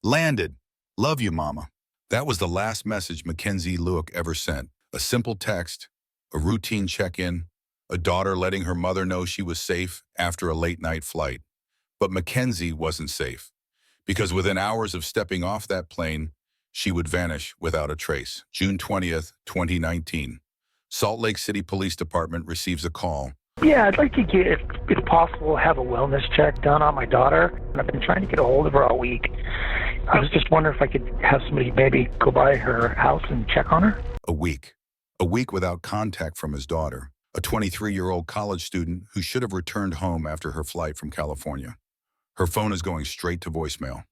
Landed. Love you, Mama. That was the last message Mackenzie Lueck ever sent. A simple text, a routine check-in, a daughter letting her mother know she was safe after a late-night flight. But Mackenzie wasn't safe, because within hours of stepping off that plane, she would vanish without a trace. June 20th, 2019. Salt Lake City Police Department receives a call. Yeah, I'd like to get, if possible, have a wellness check done on my daughter. I've been trying to get a hold of her all week. I was just wondering if I could have somebody maybe go by her house and check on her. A week. A week without contact from his daughter, a 23-year-old college student who should have returned home after her flight from California. Her phone is going straight to voicemail.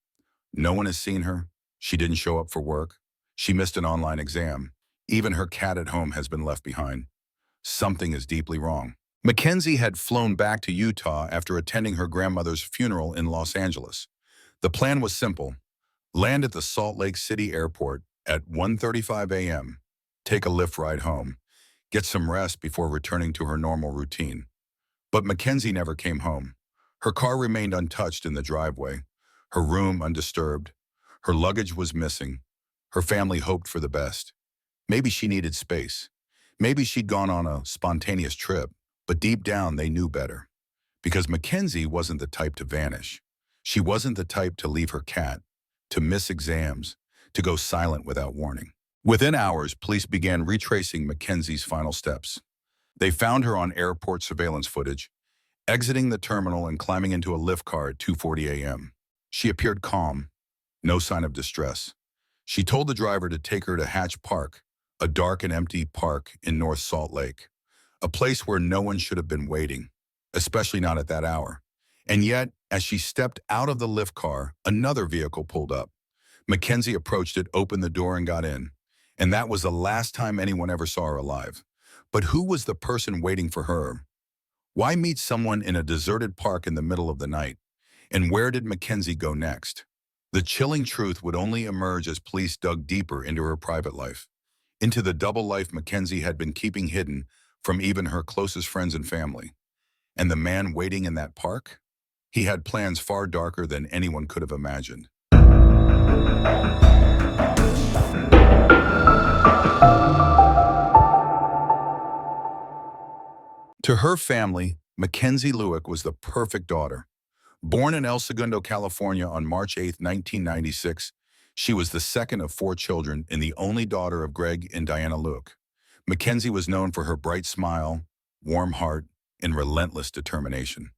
No one has seen her. She didn't show up for work. She missed an online exam. Even her cat at home has been left behind. Something is deeply wrong. Mackenzie had flown back to Utah after attending her grandmother's funeral in Los Angeles. The plan was simple. Land at the Salt Lake City airport at 1:35 a.m., take a Lyft ride home, get some rest before returning to her normal routine. But Mackenzie never came home. Her car remained untouched in the driveway, her room undisturbed. Her luggage was missing. Her family hoped for the best. Maybe she needed space. Maybe she'd gone on a spontaneous trip, but deep down they knew better. Because Mackenzie wasn't the type to vanish. She wasn't the type to leave her cat, to miss exams, to go silent without warning. Within hours, police began retracing Mackenzie's final steps. They found her on airport surveillance footage, exiting the terminal and climbing into a Lyft car at 2:40 a.m. She appeared calm, no sign of distress. She told the driver to take her to Hatch Park, a dark and empty park in North Salt Lake, a place where no one should have been waiting, especially not at that hour. And yet, as she stepped out of the Lyft car, another vehicle pulled up. Mackenzie approached it, opened the door, and got in. And that was the last time anyone ever saw her alive. But who was the person waiting for her? Why meet someone in a deserted park in the middle of the night? And where did Mackenzie go next? The chilling truth would only emerge as police dug deeper into her private life, into the double life Mackenzie had been keeping hidden from even her closest friends and family. And the man waiting in that park? He had plans far darker than anyone could have imagined. To her family, Mackenzie Lueck was the perfect daughter. Born in El Segundo, California on March 8, 1996, she was the second of 4 children and the only daughter of Greg and Diana Lueck. Mackenzie was known for her bright smile, warm heart, and relentless determination.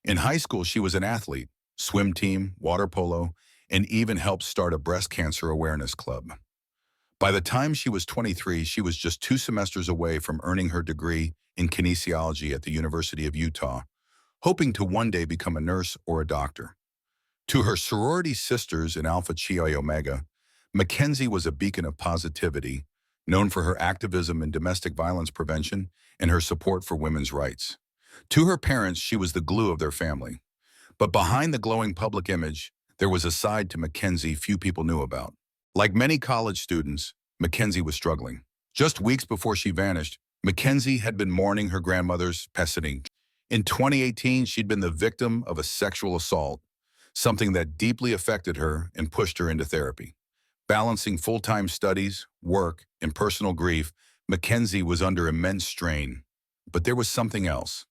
In high school, she was an athlete, swim team, water polo, and even helped start a breast cancer awareness club. By the time she was 23, she was just 2 semesters away from earning her degree in kinesiology at the University of Utah, hoping to one day become a nurse or a doctor. To her sorority sisters in Alpha Chi Omega, Mackenzie was a beacon of positivity, known for her activism in domestic violence prevention and her support for women's rights. To her parents, she was the glue of their family. But behind the glowing public image, there was a side to Mackenzie few people knew about. Like many college students, Mackenzie was struggling. Just weeks before she vanished, Mackenzie had been mourning her grandmother's passing. In 2018, she'd been the victim of a sexual assault, something that deeply affected her and pushed her into therapy. Balancing full-time studies, work, and personal grief, Mackenzie was under immense strain. But there was something else.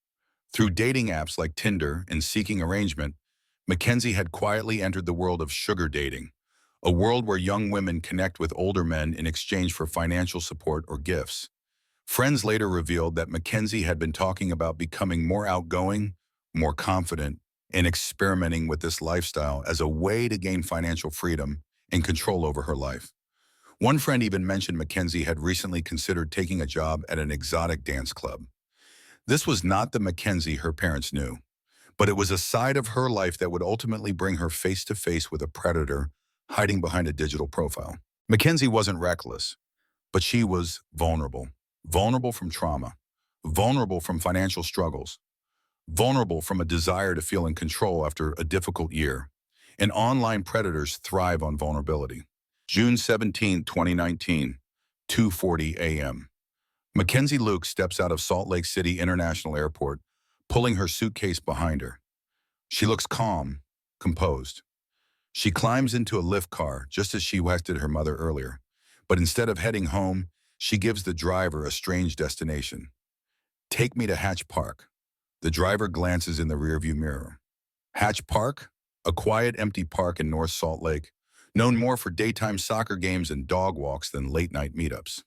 Through dating apps like Tinder and Seeking Arrangement, Mackenzie had quietly entered the world of sugar dating, a world where young women connect with older men in exchange for financial support or gifts. Friends later revealed that Mackenzie had been talking about becoming more outgoing, more confident, and experimenting with this lifestyle as a way to gain financial freedom and control over her life. One friend even mentioned Mackenzie had recently considered taking a job at an exotic dance club. This was not the Mackenzie her parents knew, but it was a side of her life that would ultimately bring her face to face with a predator hiding behind a digital profile. Mackenzie wasn't reckless, but she was vulnerable. Vulnerable from trauma, vulnerable from financial struggles, vulnerable from a desire to feel in control after a difficult year. And online predators thrive on vulnerability. June 17, 2019, 2:40 a.m. Mackenzie Lueck steps out of Salt Lake City International Airport, pulling her suitcase behind her. She looks calm, composed. She climbs into a lift car just as she requested her mother earlier. But instead of heading home, she gives the driver a strange destination. Take me to Hatch Park. The driver glances in the rearview mirror. Hatch Park? A quiet, empty park in North Salt Lake, known more for daytime soccer games and dog walks than late-night meetups.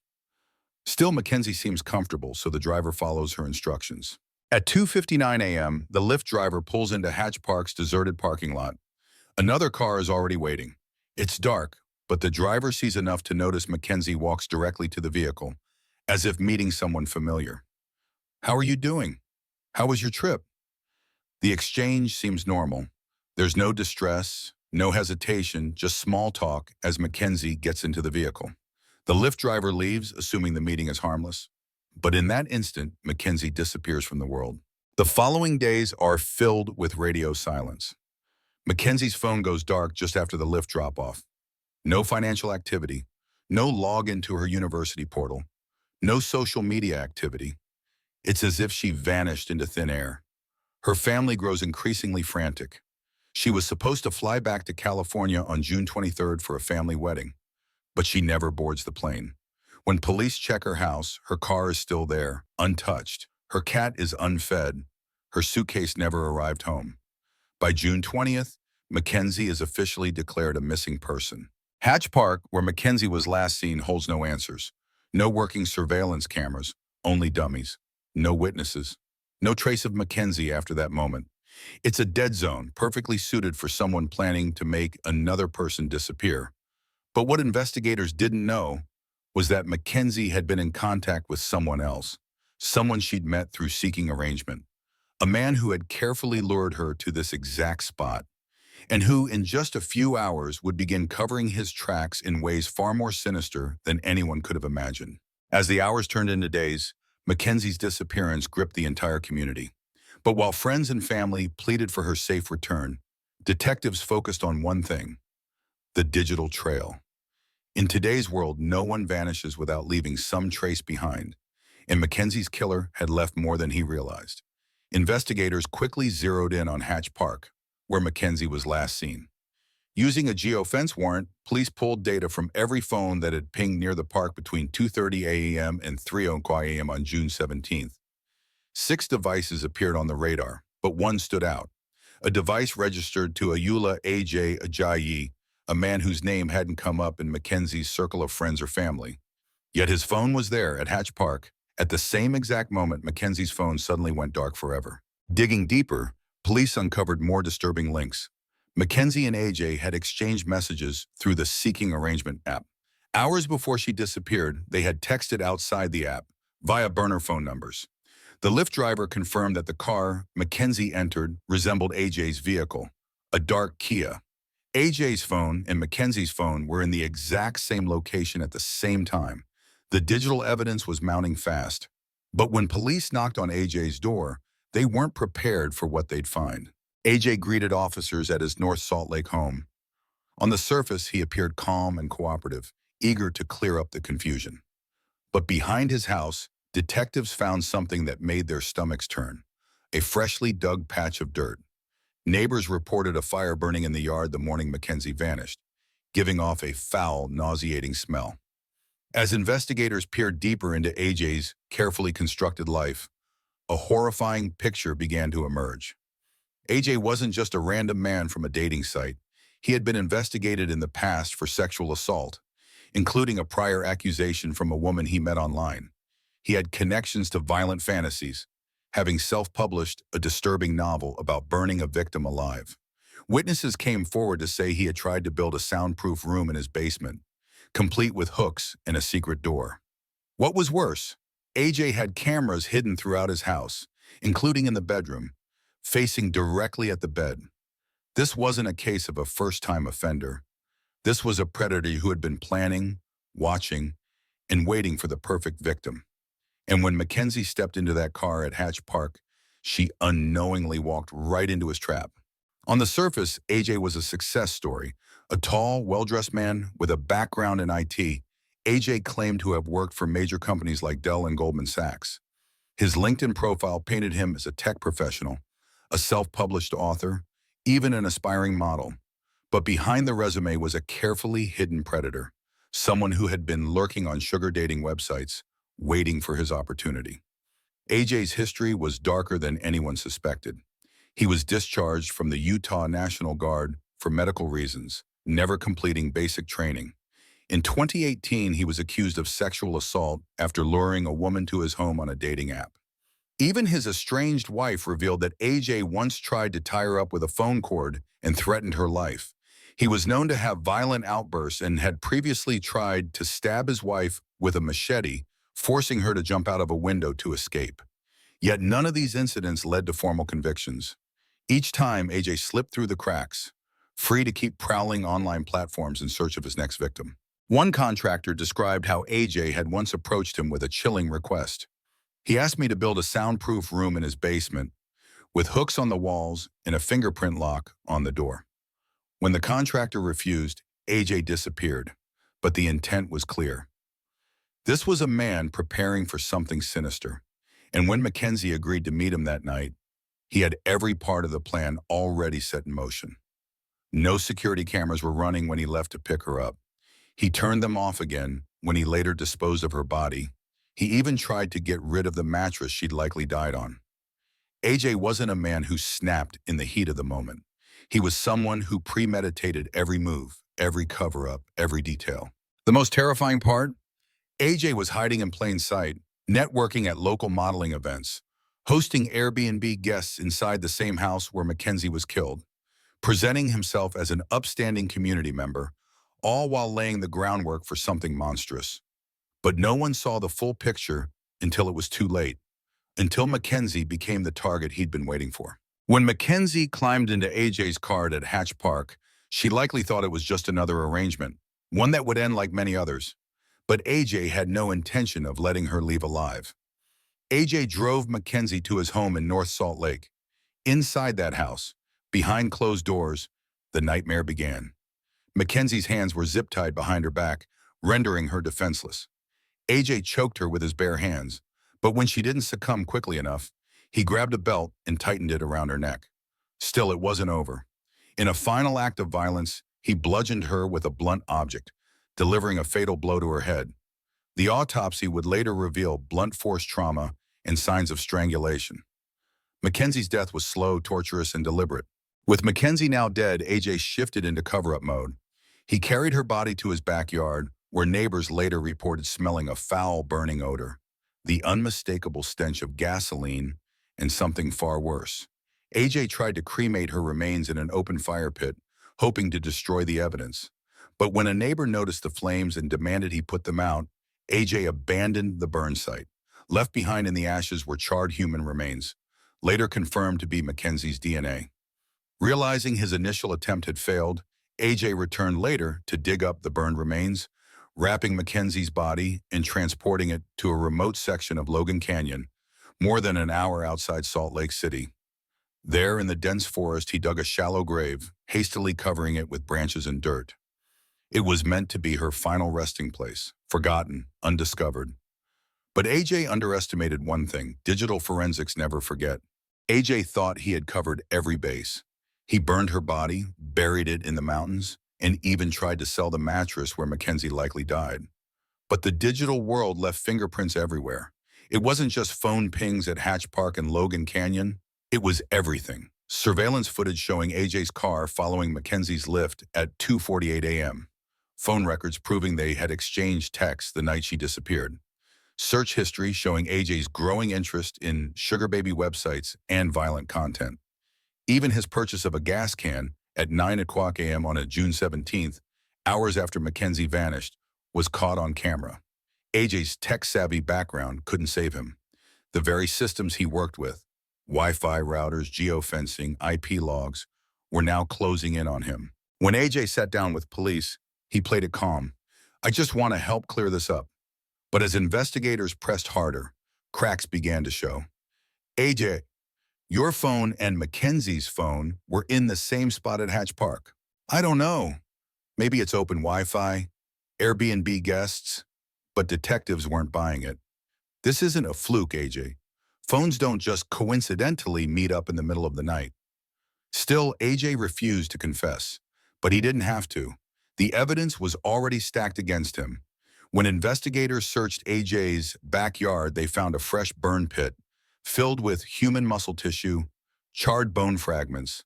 Still, Mackenzie seems comfortable, so the driver follows her instructions. At 2:59 a.m., the Lyft driver pulls into Hatch Park's deserted parking lot. Another car is already waiting. It's dark, but the driver sees enough to notice Mackenzie walks directly to the vehicle, as if meeting someone familiar. How are you doing? How was your trip? The exchange seems normal. There's no distress, no hesitation, just small talk as Mackenzie gets into the vehicle. The Lyft driver leaves, assuming the meeting is harmless. But in that instant, Mackenzie disappears from the world. The following days are filled with radio silence. Mackenzie's phone goes dark just after the Lyft drop-off. No financial activity, no login to her university portal, no social media activity. It's as if she vanished into thin air. Her family grows increasingly frantic. She was supposed to fly back to California on June 23rd for a family wedding, but she never boards the plane. When police check her house, her car is still there, untouched. Her cat is unfed. Her suitcase never arrived home. By June 20th, Mackenzie is officially declared a missing person. Hatch Park, where Mackenzie was last seen, holds no answers. No working surveillance cameras, only dummies. No witnesses. No trace of Mackenzie after that moment. It's a dead zone, perfectly suited for someone planning to make another person disappear. But what investigators didn't know was that Mackenzie had been in contact with someone else, someone she'd met through seeking arrangement, a man who had carefully lured her to this exact spot, and who in just a few hours would begin covering his tracks in ways far more sinister than anyone could have imagined. As the hours turned into days, Mackenzie's disappearance gripped the entire community. But while friends and family pleaded for her safe return, detectives focused on one thing: the digital trail. In today's world, no one vanishes without leaving some trace behind, and Mackenzie's killer had left more than he realized. Investigators quickly zeroed in on Hatch Park, where Mackenzie was last seen. Using a geofence warrant, police pulled data from every phone that had pinged near the park between 2:30 a.m. and 3:00 a.m. on June 17th. 6 devices appeared on the radar, but one stood out. A device registered to Ayula A.J. Ajayi, a man whose name hadn't come up in Mackenzie's circle of friends or family. Yet his phone was there at Hatch Park. At the same exact moment, Mackenzie's phone suddenly went dark forever. Digging deeper, police uncovered more disturbing links. Mackenzie and AJ had exchanged messages through the Seeking Arrangement app. Hours before she disappeared, they had texted outside the app, via burner phone numbers. The Lyft driver confirmed that the car Mackenzie entered resembled AJ's vehicle, a dark Kia. AJ's phone and Mackenzie's phone were in the exact same location at the same time. The digital evidence was mounting fast. But when police knocked on AJ's door, they weren't prepared for what they'd find. AJ greeted officers at his North Salt Lake home. On the surface, he appeared calm and cooperative, eager to clear up the confusion. But behind his house, detectives found something that made their stomachs turn: a freshly dug patch of dirt. Neighbors reported a fire burning in the yard the morning Mackenzie vanished, giving off a foul, nauseating smell. As investigators peered deeper into AJ's carefully constructed life, a horrifying picture began to emerge. AJ wasn't just a random man from a dating site. He had been investigated in the past for sexual assault, including a prior accusation from a woman he met online. He had connections to violent fantasies, having self-published a disturbing novel about burning a victim alive. Witnesses came forward to say he had tried to build a soundproof room in his basement, complete with hooks and a secret door. What was worse, AJ had cameras hidden throughout his house, including in the bedroom, facing directly at the bed. This wasn't a case of a first-time offender. This was a predator who had been planning, watching, and waiting for the perfect victim. And when Mackenzie stepped into that car at Hatch Park, she unknowingly walked right into his trap. On the surface, AJ was a success story. A tall, well-dressed man with a background in IT, AJ claimed to have worked for major companies like Dell and Goldman Sachs. His LinkedIn profile painted him as a tech professional, a self-published author, even an aspiring model. But behind the resume was a carefully hidden predator, someone who had been lurking on sugar dating websites, waiting for his opportunity. AJ's history was darker than anyone suspected. He was discharged from the Utah National Guard for medical reasons, never completing basic training. In 2018, he was accused of sexual assault after luring a woman to his home on a dating app. Even his estranged wife revealed that AJ once tried to tie her up with a phone cord and threatened her life. He was known to have violent outbursts and had previously tried to stab his wife with a machete, forcing her to jump out of a window to escape. Yet none of these incidents led to formal convictions. Each time, AJ slipped through the cracks, free to keep prowling online platforms in search of his next victim. One contractor described how AJ had once approached him with a chilling request. He asked me to build a soundproof room in his basement with hooks on the walls and a fingerprint lock on the door. When the contractor refused, AJ disappeared, but the intent was clear. This was a man preparing for something sinister, and when Mackenzie agreed to meet him that night, he had every part of the plan already set in motion. No security cameras were running when he left to pick her up. He turned them off again when he later disposed of her body. He even tried to get rid of the mattress she'd likely died on. AJ wasn't a man who snapped in the heat of the moment. He was someone who premeditated every move, every cover-up, every detail. The most terrifying part? AJ was hiding in plain sight, networking at local modeling events, hosting Airbnb guests inside the same house where Mackenzie was killed, presenting himself as an upstanding community member, all while laying the groundwork for something monstrous. But no one saw the full picture until it was too late, until Mackenzie became the target he'd been waiting for. When Mackenzie climbed into AJ's car at Hatch Park, she likely thought it was just another arrangement, one that would end like many others. But AJ had no intention of letting her leave alive. AJ drove Mackenzie to his home in North Salt Lake. Inside that house, behind closed doors, the nightmare began. Mackenzie's hands were zip-tied behind her back, rendering her defenseless. AJ choked her with his bare hands, but when she didn't succumb quickly enough, he grabbed a belt and tightened it around her neck. Still, it wasn't over. In a final act of violence, he bludgeoned her with a blunt object, delivering a fatal blow to her head. The autopsy would later reveal blunt force trauma and signs of strangulation. Mackenzie's death was slow, torturous, and deliberate. With Mackenzie now dead, AJ shifted into cover-up mode. He carried her body to his backyard, where neighbors later reported smelling a foul, burning odor, the unmistakable stench of gasoline and something far worse. AJ tried to cremate her remains in an open fire pit, hoping to destroy the evidence. But when a neighbor noticed the flames and demanded he put them out, AJ abandoned the burn site. Left behind in the ashes were charred human remains, later confirmed to be Mackenzie's DNA. Realizing his initial attempt had failed, AJ returned later to dig up the burned remains, wrapping Mackenzie's body and transporting it to a remote section of Logan Canyon, more than an hour outside Salt Lake City. There in the dense forest, he dug a shallow grave, hastily covering it with branches and dirt. It was meant to be her final resting place, forgotten, undiscovered. But AJ underestimated one thing: digital forensics never forget. AJ thought he had covered every base. He burned her body, buried it in the mountains, and even tried to sell the mattress where Mackenzie likely died. But the digital world left fingerprints everywhere. It wasn't just phone pings at Hatch Park and Logan Canyon. It was everything. Surveillance footage showing AJ's car following Mackenzie's lift at 2:48 a.m. Phone records proving they had exchanged texts the night she disappeared. Search history showing AJ's growing interest in sugar baby websites and violent content. Even his purchase of a gas can at 9 o'clock a.m. on a June 17th, hours after Mackenzie vanished, was caught on camera. AJ's tech-savvy background couldn't save him. The very systems he worked with, Wi-Fi routers, geofencing, IP logs, were now closing in on him. When AJ sat down with police, he played it calm. "I just want to help clear this up." But as investigators pressed harder, cracks began to show. "AJ, your phone and Mackenzie's phone were in the same spot at Hatch Park." "I don't know. Maybe it's open Wi-Fi, Airbnb guests," but detectives weren't buying it. "This isn't a fluke, AJ. Phones don't just coincidentally meet up in the middle of the night." Still, AJ refused to confess. But he didn't have to. The evidence was already stacked against him. When investigators searched AJ's backyard, they found a fresh burn pit filled with human muscle tissue, charred bone fragments,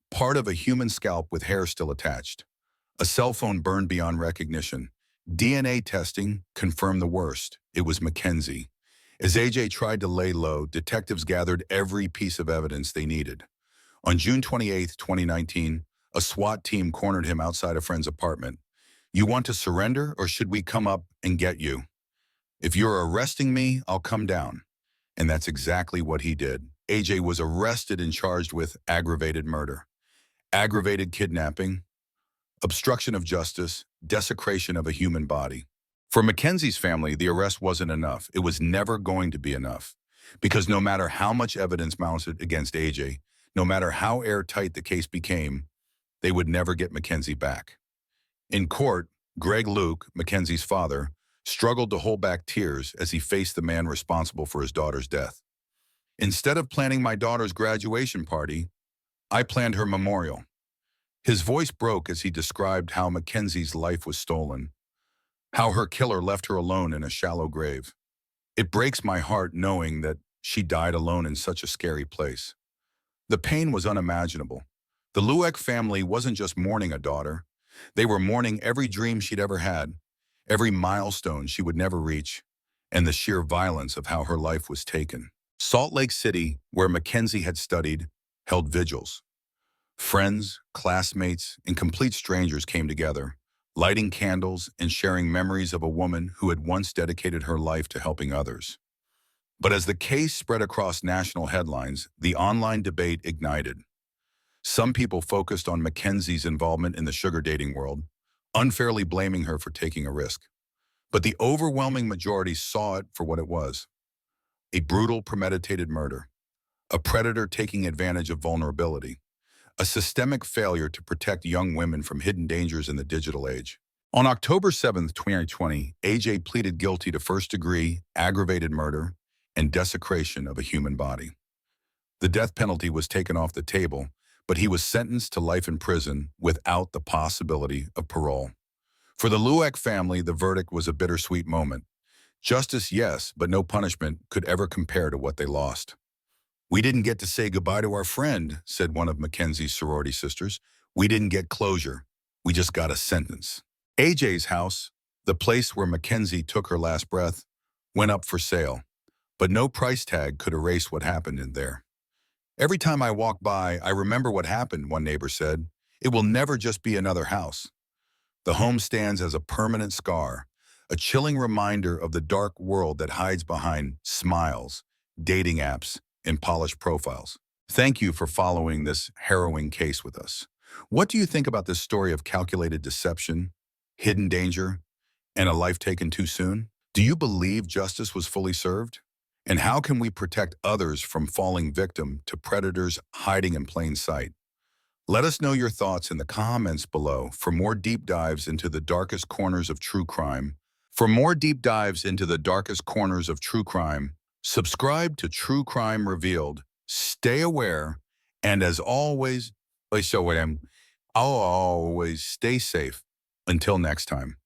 part of a human scalp with hair still attached. A cell phone burned beyond recognition. DNA testing confirmed the worst. It was Mackenzie. As AJ tried to lay low, detectives gathered every piece of evidence they needed. On June 28, 2019, a SWAT team cornered him outside a friend's apartment. "You want to surrender, or should we come up and get you? If you're arresting me, I'll come down." And that's exactly what he did. AJ was arrested and charged with aggravated murder, aggravated kidnapping, obstruction of justice, desecration of a human body. For Mackenzie's family, the arrest wasn't enough. It was never going to be enough. Because no matter how much evidence mounted against AJ, no matter how airtight the case became, they would never get Mackenzie back. In court, Greg Lueck, Mackenzie's father, struggled to hold back tears as he faced the man responsible for his daughter's death. "Instead of planning my daughter's graduation party, I planned her memorial." His voice broke as he described how Mackenzie's life was stolen, how her killer left her alone in a shallow grave. "It breaks my heart knowing that she died alone in such a scary place." The pain was unimaginable. The Lueck family wasn't just mourning a daughter. They were mourning every dream she'd ever had, every milestone she would never reach, and the sheer violence of how her life was taken. Salt Lake City, where Mackenzie had studied, held vigils. Friends, classmates, and complete strangers came together, lighting candles and sharing memories of a woman who had once dedicated her life to helping others. But as the case spread across national headlines, the online debate ignited. Some people focused on Mackenzie's involvement in the sugar dating world, unfairly blaming her for taking a risk. But the overwhelming majority saw it for what it was: a brutal, premeditated murder, a predator taking advantage of vulnerability, a systemic failure to protect young women from hidden dangers in the digital age. On October 7, 2020, AJ pleaded guilty to first-degree aggravated murder and desecration of a human body. The death penalty was taken off the table, but he was sentenced to life in prison without the possibility of parole. For the Lueck family, the verdict was a bittersweet moment. Justice, yes, but no punishment could ever compare to what they lost. "We didn't get to say goodbye to our friend," said one of Mackenzie's sorority sisters. "We didn't get closure. We just got a sentence." AJ's house, the place where Mackenzie took her last breath, went up for sale, but no price tag could erase what happened in there. "Every time I walk by, I remember what happened," one neighbor said. "It will never just be another house." The home stands as a permanent scar, a chilling reminder of the dark world that hides behind smiles, dating apps, and polished profiles. Thank you for following this harrowing case with us. What do you think about this story of calculated deception, hidden danger, and a life taken too soon? Do you believe justice was fully served? And how can we protect others from falling victim to predators hiding in plain sight? Let us know your thoughts in the comments below. For more deep dives into the darkest corners of true crime, subscribe to True Crime Revealed. Stay aware, and as always, I'll always stay safe. Until next time.